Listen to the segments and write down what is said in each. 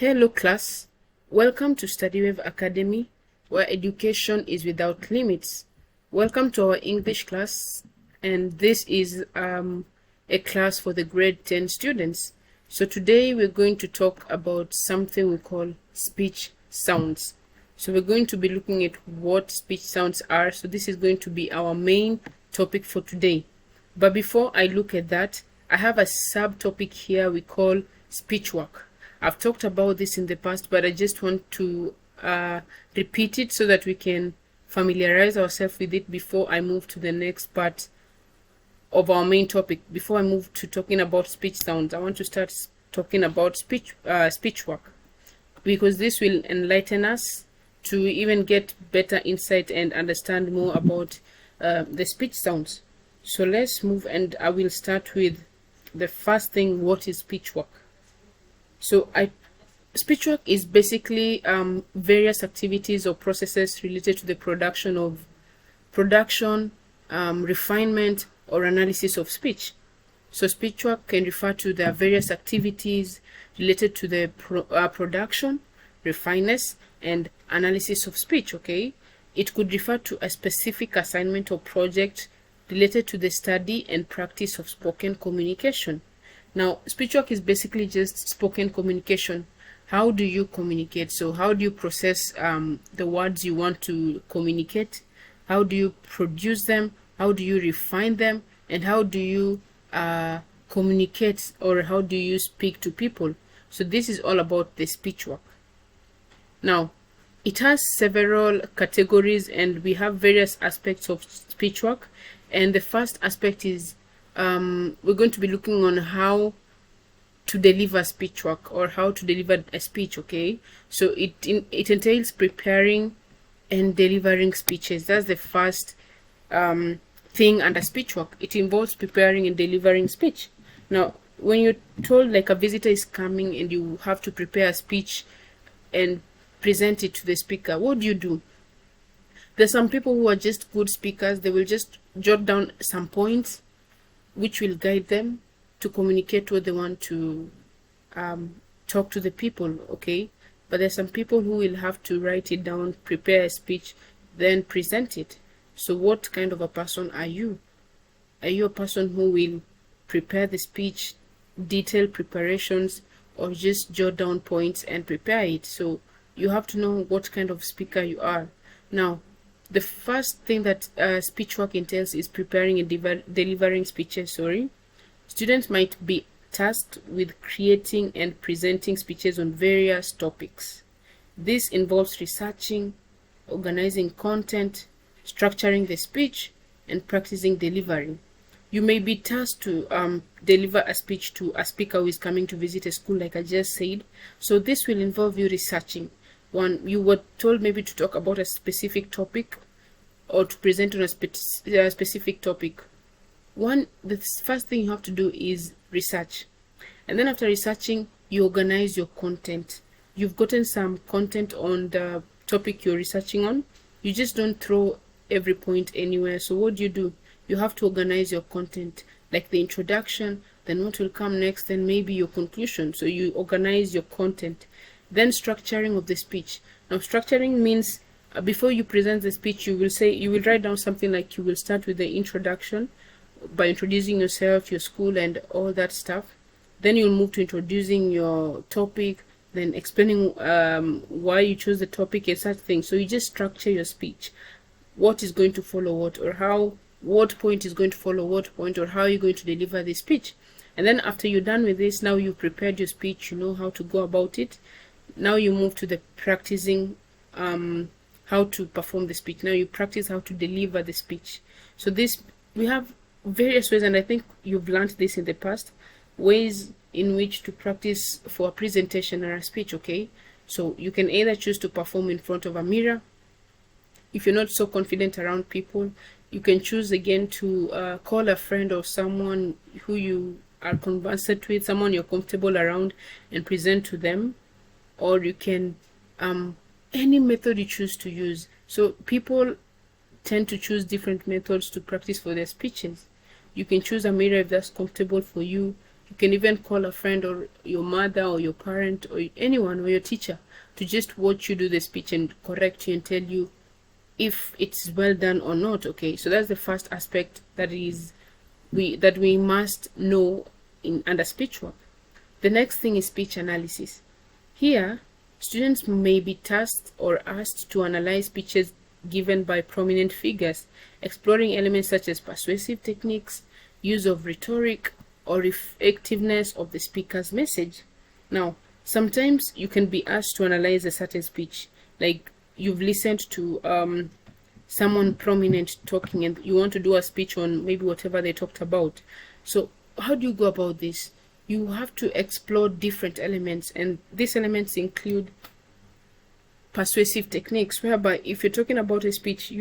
Hello class, welcome to StudyWave Academy, where education is without limits. Welcome to our English class, and this is a class for the grade 10 students. So today we're going to talk about something we call speech sounds. So we're going to be looking at what speech sounds are. So this is going to be our main topic for today. But before I look at that, I have a subtopic here we call speech work. I've talked about this in the past, but I just want to repeat it so that we can familiarize ourselves with it before I move to the next part of our main topic. Before I move to talking about speech sounds, I want to start talking about speech work, because this will enlighten us to even get better insight and understand more about the speech sounds. So let's move, and I will start with the first thing. What is speech work? So speech work is basically various activities or processes related to the production, refinement, or analysis of speech. So speech work can refer to the various activities related to the production, refinement, and analysis of speech. Okay, it could refer to a specific assignment or project related to the study and practice of spoken communication. Now, speech work is basically just spoken communication. How do you communicate? So how do you process the words you want to communicate? How do you produce them? How do you refine them? And how do you communicate, or how do you speak to people? So this is all about the speech work. Now, it has several categories, and we have various aspects of speech work. And the first aspect is we're going to be looking on how to deliver speech work, or how to deliver a speech. Okay, so it entails preparing and delivering speeches. That's the first thing under speech work. It involves preparing and delivering speech. Now, when you're told like a visitor is coming and you have to prepare a speech and present it to the speaker, what do you do? There's some people who are just good speakers. They will just jot down some points which will guide them to communicate what they want to talk to the people. Okay, but there's some people who will have to write it down, prepare a speech, then present it. So what kind of a person are you? Are you a person who will prepare the speech, detail preparations, or just jot down points and prepare it? So you have to know what kind of speaker you are. Now, the first thing that speech work entails is preparing and delivering speeches. Students might be tasked with creating and presenting speeches on various topics. This involves researching, organizing content, structuring the speech, and practicing delivery. You may be tasked to deliver a speech to a speaker who is coming to visit a school, like I just said. So this will involve you researching. One, you were told maybe to talk about a specific topic or to present on a specific topic. The first thing you have to do is research. And then after researching, you organize your content. You've gotten some content on the topic you're researching on. You just don't throw every point anywhere. So what do? You have to organize your content, like the introduction, then what will come next, then maybe your conclusion. So you organize your content. Then structuring of the speech. Now, structuring means before you present the speech, you will write down something like, you will start with the introduction by introducing yourself, your school, and all that stuff. Then you'll move to introducing your topic, then explaining why you chose the topic and such things. So you just structure your speech. What is going to follow what, or what point is going to follow what point, or how you're going to deliver the speech. And then after you're done with this, now you've prepared your speech, you know how to go about it. Now you move to the practicing how to perform the speech. Now you practice how to deliver the speech. So we have various ways, and I think you've learned this in the past, ways in which to practice for a presentation or a speech. Okay, so you can either choose to perform in front of a mirror. If you're not so confident around people, you can choose again to call a friend or someone who you are conversant with, someone you're comfortable around, and present to them. Or you can any method you choose to use. So people tend to choose different methods to practice for their speeches. You can choose a mirror if that's comfortable for you. You can even call a friend or your mother or your parent or anyone or your teacher to just watch you do the speech and correct you and tell you if it's well done or not. Okay, so that's the first aspect that we must know in under speech work. The next thing is speech analysis. Here, students may be tasked or asked to analyze speeches given by prominent figures, exploring elements such as persuasive techniques, use of rhetoric, or effectiveness of the speaker's message. Now, sometimes you can be asked to analyze a certain speech, like you've listened to someone prominent talking and you want to do a speech on maybe whatever they talked about. So how do you go about this? You have to explore different elements, and these elements include persuasive techniques, whereby if you're talking about a speech,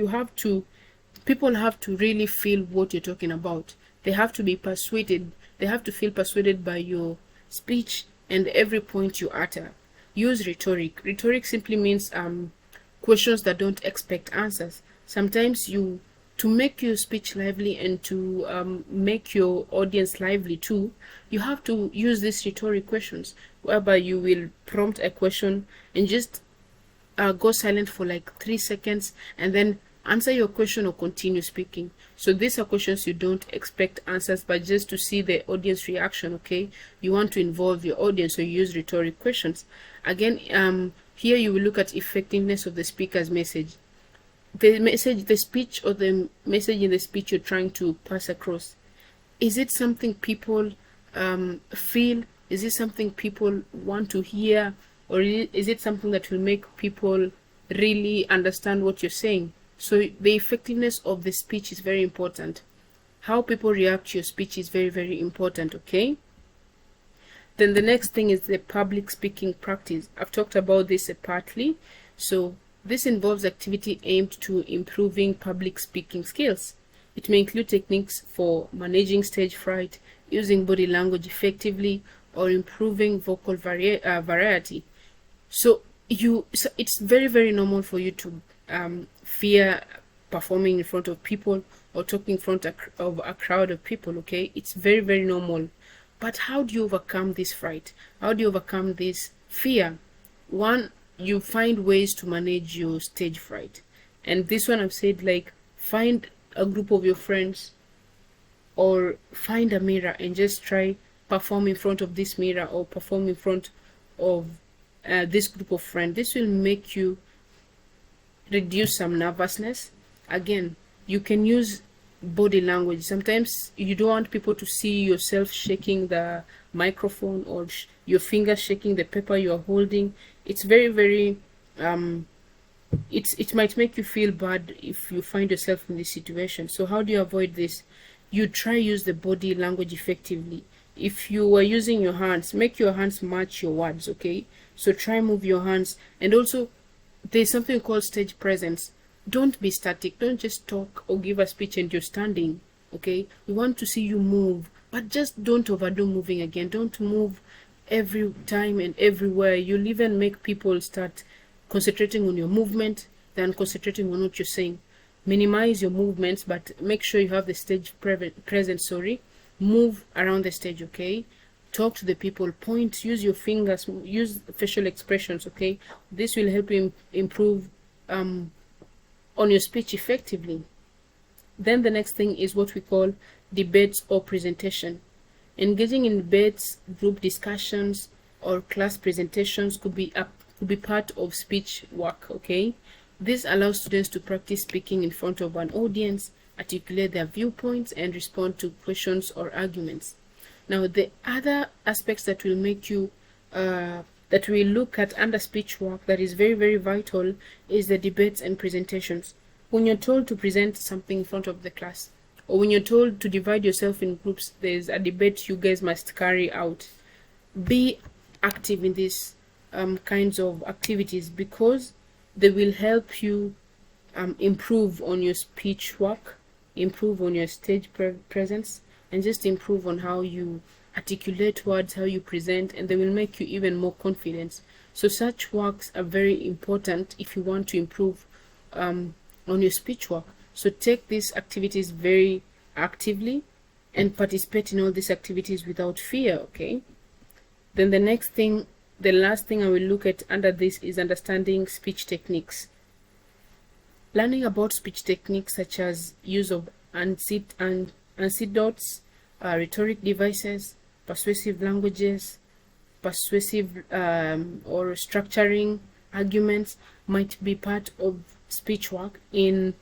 people have to really feel what you're talking about. They have to be persuaded. They have to feel persuaded by your speech and every point you utter. Use rhetoric. Rhetoric simply means questions that don't expect answers. Sometimes to make your speech lively and to make your audience lively too, you have to use these rhetoric questions, whereby you will prompt a question and just go silent for like 3 seconds and then answer your question or continue speaking. So these are questions you don't expect answers, but just to see the audience reaction. Okay, you want to involve your audience, so you use rhetoric questions. Again, here you will look at effectiveness of the speaker's message. The speech or the message in the speech you're trying to pass across, is it something people feel? Is it something people want to hear? Or is it something that will make people really understand what you're saying? So the effectiveness of the speech is very important. How people react to your speech is very, very important, okay? Then the next thing is the public speaking practice. I've talked about this partly. So this involves activity aimed to improving public speaking skills. It may include techniques for managing stage fright, using body language effectively, or improving vocal variety. So it's very, very normal for you to fear performing in front of people or talking in front of a crowd of people, okay? It's very, very normal. But how do you overcome this fright? How do you overcome this fear? One, you find ways to manage your stage fright. And this one I've said, like, find a group of your friends or find a mirror and just try perform in front of this mirror or perform in front of this group of friends. This will make you reduce some nervousness. Again, you can use body language. Sometimes you don't want people to see yourself shaking the microphone or your fingers shaking the paper you are holding. It's very, very it might make you feel bad if you find yourself in this situation. So how do you avoid this? You try use the body language effectively. If you are using your hands, make your hands match your words, okay? So try move your hands. And also there's something called stage presence. Don't be static. Don't just talk or give a speech and you're standing, okay? We want to see you move, but just don't overdo moving again. Don't move every time and everywhere. You'll even make people start concentrating on your movement than concentrating on what you're saying. Minimize your movements, but make sure you have the stage presence, Move around the stage, okay? Talk to the people, point, use your fingers, use facial expressions, okay? This will help you improve on your speech effectively. Then the next thing is what we call debates or presentation. Engaging in debates, group discussions, or class presentations could be part of speech work, okay? This allows students to practice speaking in front of an audience, articulate their viewpoints, and respond to questions or arguments. Now, the other aspects that will make you that we look at under speech work that is very, very vital is the debates and presentations. When you're told to present something in front of the class, or when you're told to divide yourself in groups, there's a debate you guys must carry out. Be active in these kinds of activities because they will help you improve on your speech work, improve on your stage presence, and just improve on how you articulate words, how you present, and they will make you even more confident. So such works are very important if you want to improve on your speech work. So take these activities very actively and participate in all these activities without fear. Okay, then the last thing I will look at under this is understanding speech techniques. Learning about speech techniques such as use of anecdotes, rhetoric devices, persuasive languages, persuasive or structuring arguments might be part of speech work in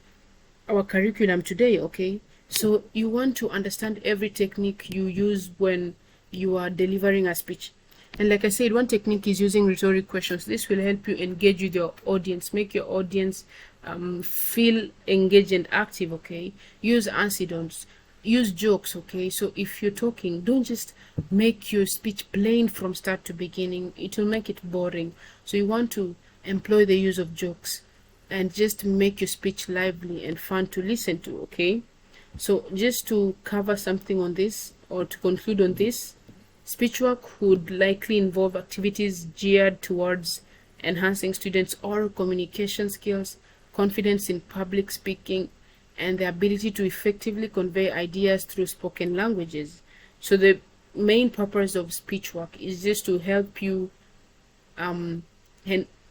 our curriculum today. Okay, so you want to understand every technique you use when you are delivering a speech. And like I said, one technique is using rhetoric questions. This will help you engage with your audience, make your audience feel engaged and active. Okay, use anecdotes, use jokes. Okay, so if you're talking, don't just make your speech plain from start to beginning. It will make it boring. So you want to employ the use of jokes and just make your speech lively and fun to listen to. Okay, so just to cover something on this, or to conclude on this, speech work would likely involve activities geared towards enhancing students' oral communication skills, confidence in public speaking, and the ability to effectively convey ideas through spoken languages. So the main purpose of speech work is just to help you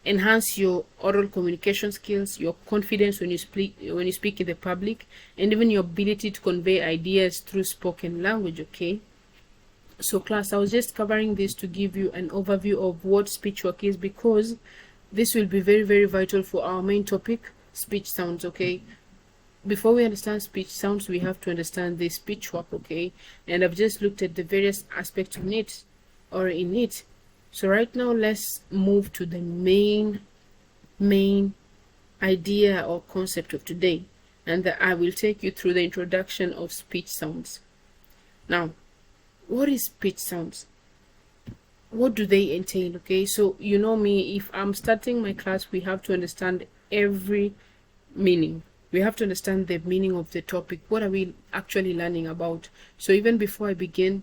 enhance your oral communication skills, your confidence when you speak in the public, and even your ability to convey ideas through spoken language. Okay, so class, I was just covering this to give you an overview of what speech work is, because this will be very, very vital for our main topic, speech sounds. Okay, before we understand speech sounds, we have to understand the speech work. Okay, and I've just looked at the various aspects of it, or in it. So right now, let's move to the main idea or concept of today, and that I will take you through the introduction of speech sounds. Now, what is speech sounds? What do they entail? Okay, so you know me, if I'm starting my class, we have to understand every meaning. We have to understand the meaning of the topic. What are we actually learning about? So even before I begin,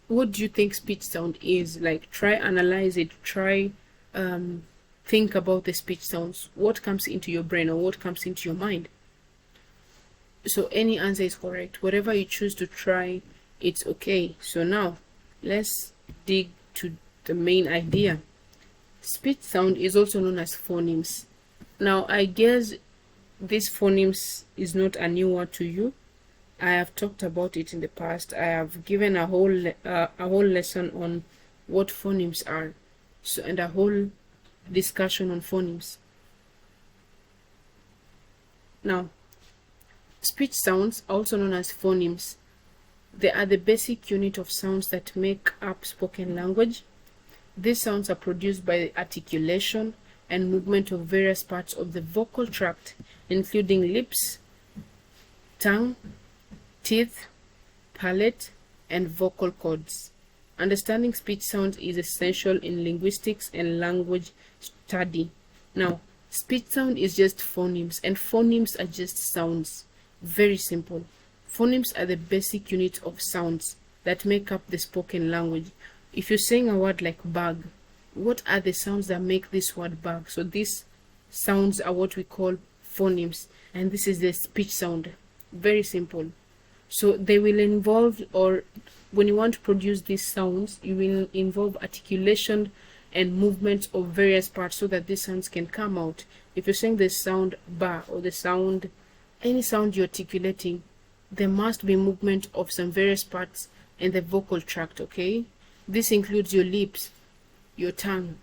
what do you think speech sound is? Like, try analyze it, try think about the speech sounds. What comes into your brain, or what comes into your mind? So any answer is correct. Whatever you choose to try, it's okay. So now let's dig to the main idea. Speech sound is also known as phonemes. Now I guess this phonemes is not a new word to you. I have talked about it in the past. I have given a whole lesson on what phonemes are, so, and a whole discussion on phonemes. Now, speech sounds, also known as phonemes, they are the basic unit of sounds that make up spoken language. These sounds are produced by the articulation and movement of various parts of the vocal tract, including lips, tongue, teeth, palate, and vocal cords. Understanding speech sounds is essential in linguistics and language study. Now, speech sound is just phonemes, and phonemes are just sounds. Very simple. Phonemes are the basic unit of sounds that make up the spoken language. If you're saying a word like bag, what are the sounds that make this word bag? So these sounds are what we call phonemes, and this is the speech sound. Very simple. So they will involve, or when you want to produce these sounds, you will involve articulation and movement of various parts so that these sounds can come out. If you're saying the sound ba, or the sound, any sound you're articulating, there must be movement of some various parts in the vocal tract. Okay, this includes your lips, your tongue,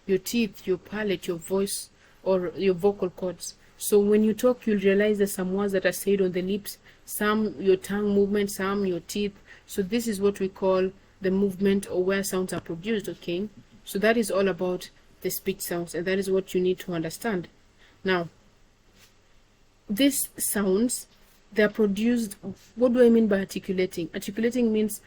your teeth, your palate, your voice, or your vocal cords. So when you talk, you'll realize there's some words that are said on the lips, some your tongue movement, some your teeth. So this is what we call the movement, or where sounds are produced. Okay, so that is all about the speech sounds, and that is what you need to understand. Now, these sounds, they are produced. What do I mean by articulating? Articulating means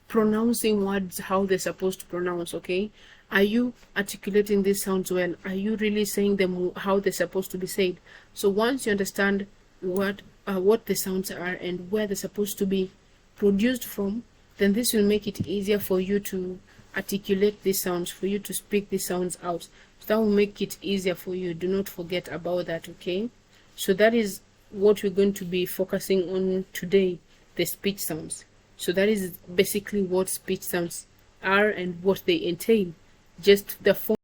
pronouncing words how they're supposed to pronounce. Okay, are you articulating these sounds well? Are you really saying them how they're supposed to be said? So once you understand what the sounds are and where they're supposed to be produced from, then this will make it easier for you to articulate these sounds, for you to speak these sounds out. So that will make it easier for you. Do not forget about that. Okay, so that is what we're going to be focusing on today, the speech sounds. So that is basically what speech sounds are and what they entail. Just the form